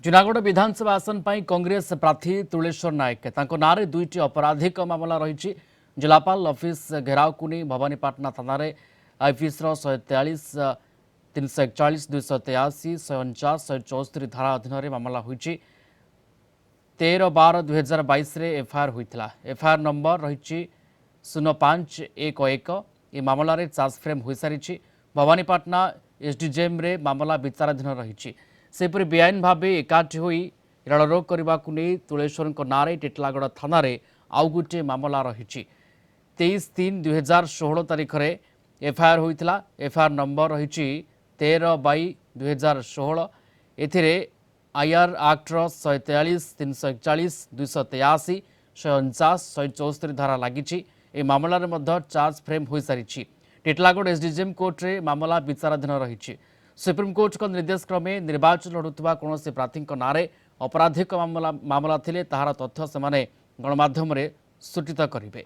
जूनागढ़ विधानसभा आसन पर कांग्रेस प्रार्थी तुलेश्वर नायक नारे दुईटी अपराधिक मामला रही। जिलापाल ऑफिस घेराव को नहीं भवानीपाटना थाना आईपीएस 143 341 283 149 174 धारा अधीन मामला होती। 13/12/2022 एफआईआर होता। एफआईआर नंबर रही 0511। ये मामलें चार्ज फ्रेम हो सारी। भवानीपाटना एसडीजेएम रे मामला विचाराधीन रही। सेपरी बेआईन भाव एकाठी हो रेलरोक करने को नहीं तुलेश्वर नारे टिटलागढ़ थाना आउ गोटे मामला रही। 23/3/2016 तारीख में एफआईआर होता। एफआईआर नंबर रही 13/2016। एथिरे आईआर आक्टर 143 341 283 149 174 धारा लगी। ए मामलें चार्ज फ्रेम हो सारी। टिटलागढ़ एसडीजेएम कोर्ट रे मामला विचाराधीन रही। सुप्रीमकोर्ट का निर्देश क्रमे निर्वाचन लड़ुवा कौन प्रार्थी नारे अपराधिक मामला थिले ताहार तथ्य से गणमाध्यम सूचित करेंगे।